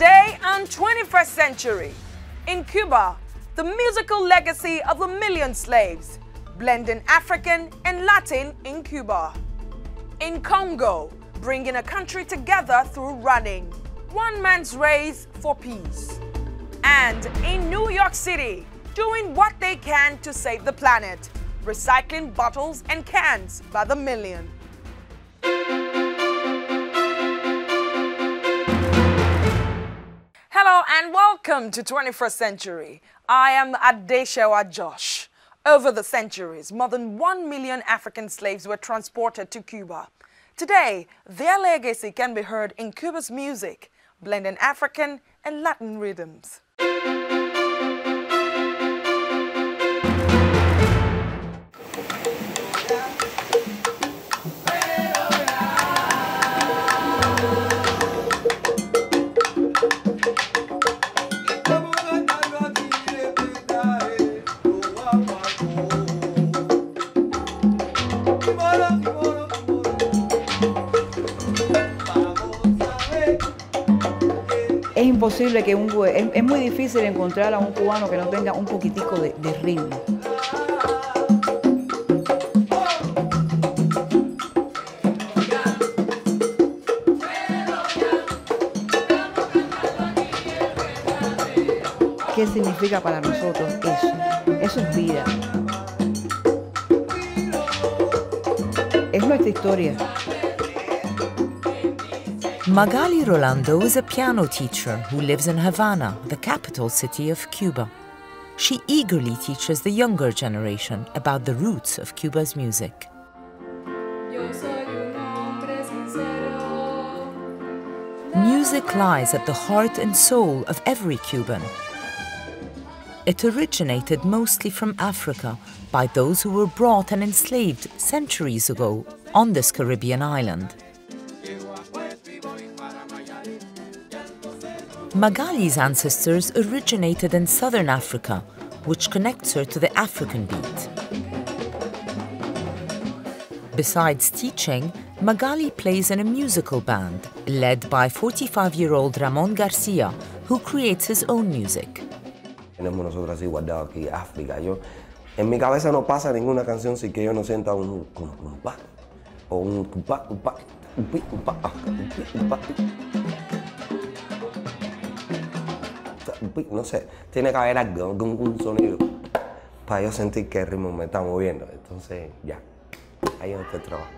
Today and 21st century, in Cuba, the musical legacy of a million slaves, blending African and Latin in Cuba. In Congo, bringing a country together through running, one man's race for peace. And in New York City, doing what they can to save the planet, recycling bottles and cans by the million. Hello and welcome to 21st Century. I am Adeshewa Josh. Over the centuries, more than 1 million African slaves were transported to Cuba. Today, their legacy can be heard in Cuba's music, blending African and Latin rhythms. Es imposible que es muy difícil encontrar a un cubano que no tenga un poquitico de ritmo. ¿Qué significa para nosotros eso? Eso es vida. Es nuestra historia. Magali Rolando is a piano teacher who lives in Havana, the capital city of Cuba. She eagerly teaches the younger generation about the roots of Cuba's music. Music lies at the heart and soul of every Cuban. It originated mostly from Africa by those who were brought and enslaved centuries ago on this Caribbean island. Magali's ancestors originated in southern Africa, which connects her to the African beat. Besides teaching, Magali plays in a musical band led by 45-year-old Ramon Garcia, who creates his own music. Tenemos nosotros así guardado aquí África. En mi cabeza no pasa ninguna canción sin que yo no sienta un cumpa o un cumpa. No sé, tiene que haber algo, un sonido para yo sentir que el ritmo me está moviendo. Entonces, ya, ahí es donde trabajo.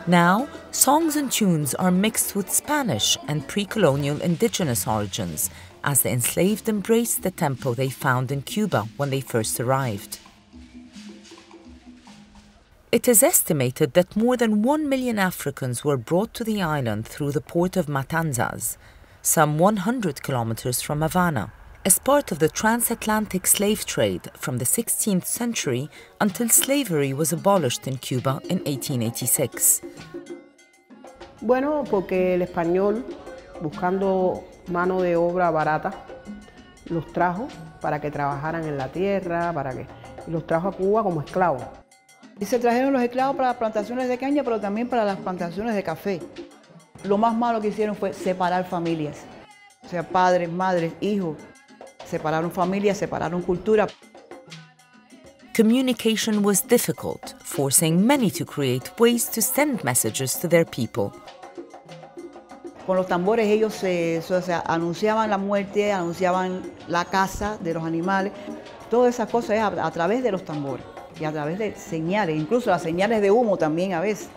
Now, songs and tunes are mixed with Spanish and pre-colonial indigenous origins as the enslaved embraced the tempo they found in Cuba when they first arrived. It is estimated that more than 1 million Africans were brought to the island through the port of Matanzas, some 100 kilometers from Havana, as part of the transatlantic slave trade from the 16th century until slavery was abolished in Cuba in 1886. Bueno, porque el español, buscando mano de obra barata, los trajo para que trabajaran en la tierra, y los trajo a Cuba como esclavos. Y se trajeron los esclavos para las plantaciones de caña, pero también para las plantaciones de café. Lo más malo que hicieron fue separar familias. O sea, padres, madres, hijos. Separaron familias, separaron cultura. Communication was difficult, forcing many to create ways to send messages to their people. Con los tambores ellos anunciaban la muerte, anunciaban la caza de los animales. Todas esas cosas es a través de los tambores y a través de señales, incluso las señales de humo también a veces.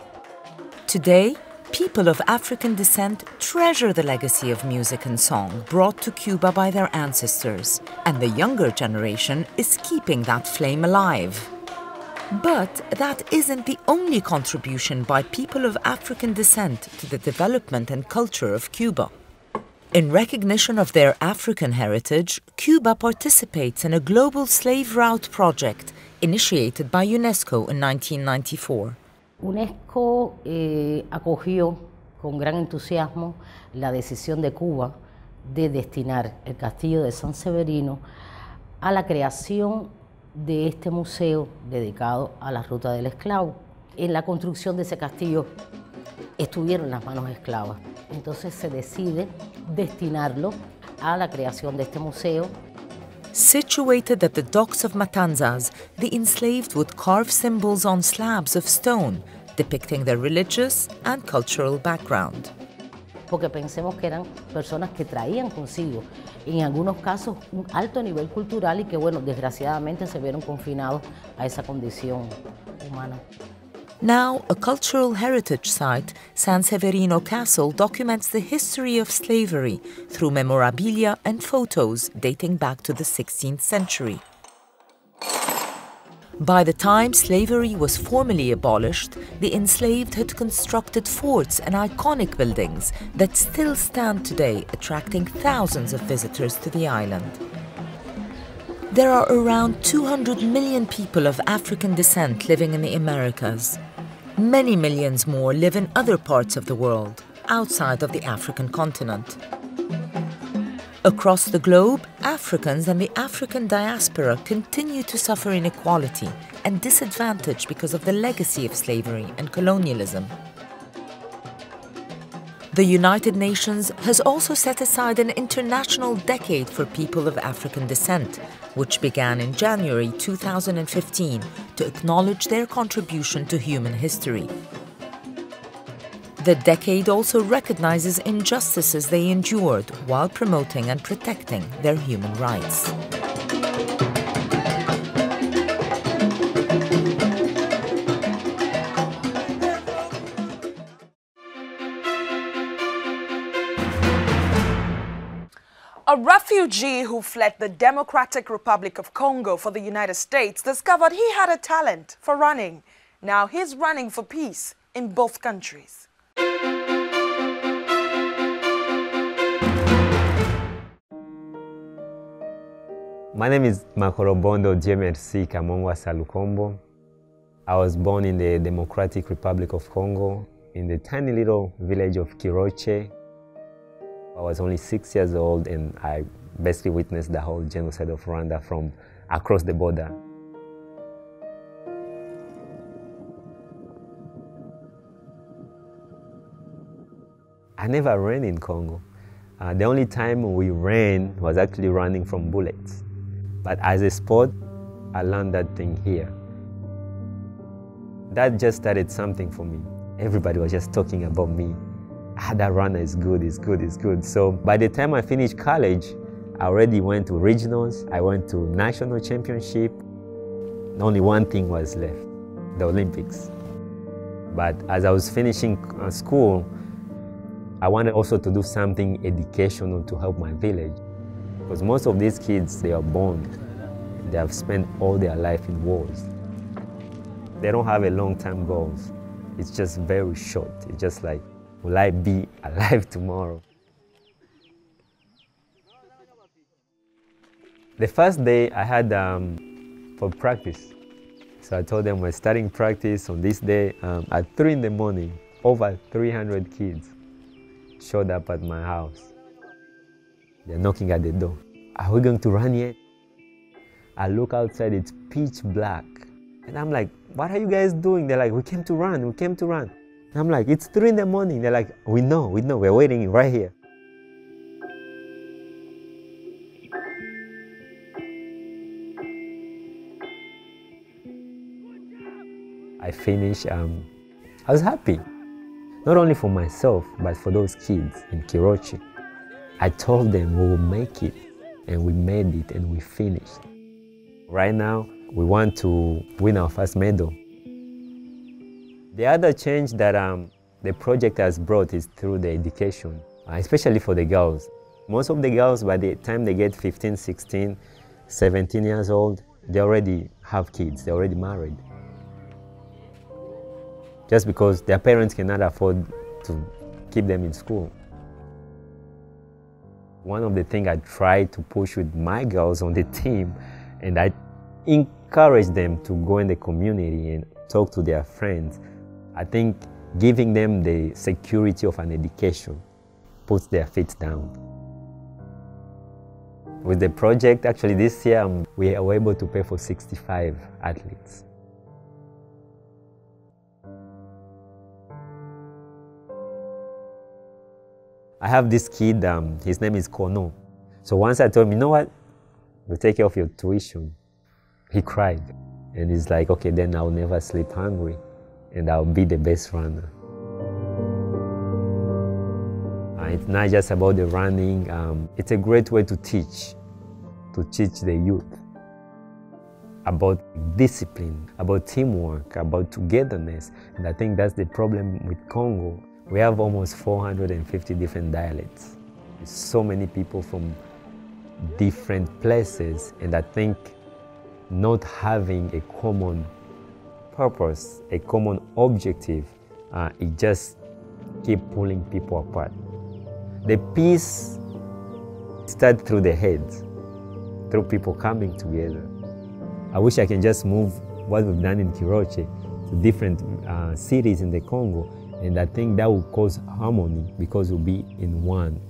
Today, people of African descent treasure the legacy of music and song brought to Cuba by their ancestors, and the younger generation is keeping that flame alive. But that isn't the only contribution by people of African descent to the development and culture of Cuba. In recognition of their African heritage, Cuba participates in a global slave route project initiated by UNESCO in 1994. UNESCO acogió con gran entusiasmo la decisión de Cuba de destinar el Castillo de San Severino a la creación de este museo dedicado a la ruta del esclavo. En la construcción de ese castillo estuvieron en las manos esclavas. Entonces se decide destinarlo a la creación de este museo. Situated at the docks of Matanzas, the enslaved would carve symbols on slabs of stone, depicting their religious and cultural background. Porque pensemos que eran personas que traían consigo, en algunos casos, un alto nivel cultural y que, bueno, desgraciadamente se vieron confinados a esa condición humana. Now, a cultural heritage site, San Severino Castle documents the history of slavery through memorabilia and photos dating back to the 16th century. By the time slavery was formally abolished, the enslaved had constructed forts and iconic buildings that still stand today, attracting thousands of visitors to the island. There are around 200 million people of African descent living in the Americas. Many millions more live in other parts of the world, outside of the African continent. Across the globe, Africans and the African diaspora continue to suffer inequality and disadvantage because of the legacy of slavery and colonialism. The United Nations has also set aside an international decade for people of African descent, which began in January 2015 to acknowledge their contribution to human history. The decade also recognizes injustices they endured while promoting and protecting their human rights. A refugee who fled the Democratic Republic of Congo for the United States discovered he had a talent for running. Now he's running for peace in both countries. My name is Makorobondo Jemersi Kamongwa Salukombo. I was born in the Democratic Republic of Congo in the tiny little village of Kiroche. I was only 6 years old and I basically witnessed the whole genocide of Rwanda from across the border. I never ran in Congo. The only time we ran was actually running from bullets. But as a sport, I learned that thing here. That just started something for me. Everybody was just talking about me. That runner is good, is good, is good. So by the time I finished college, I already went to regionals, I went to national championship. Only one thing was left, the Olympics. But as I was finishing school, I wanted also to do something educational to help my village. Because most of these kids, they are born, they have spent all their life in wars. They don't have a long-term goals. It's just very short. It's just like, will I be alive tomorrow? The first day I had for practice. So I told them we're starting practice on this day. At 3 in the morning, over 300 kids showed up at my house. They're knocking at the door. Are we going to run yet? I look outside, it's pitch black. And I'm like, what are you guys doing? They're like, we came to run, we came to run. And I'm like, it's 3 in the morning. They're like, we know, we're waiting right here. I finished, I was happy. Not only for myself, but for those kids in Kiroche. I told them we will make it, and we made it, and we finished. Right now, we want to win our first medal. The other change that the project has brought is through the education, especially for the girls. Most of the girls, by the time they get 15, 16, 17 years old, they already have kids, they're already married. Just because their parents cannot afford to keep them in school. One of the things I try to push with my girls on the team, and I encourage them to go in the community and talk to their friends. I think giving them the security of an education puts their feet down. With the project, actually this year, we were able to pay for 65 athletes. I have this kid, his name is Kono. So once I told him, you know what, we'll take care of your tuition. He cried. And he's like, okay, then I'll never sleep hungry and I'll be the best runner. It's not just about the running, it's a great way to teach the youth about discipline, about teamwork, about togetherness. And I think that's the problem with Congo. We have almost 450 different dialects. There's so many people from different places, and I think not having a common purpose, a common objective, it just keeps pulling people apart. The peace starts through the head, through people coming together. I wish I can just move what we've done in Kiroche to different cities in the Congo, and I think that will cause harmony because we'll be in one.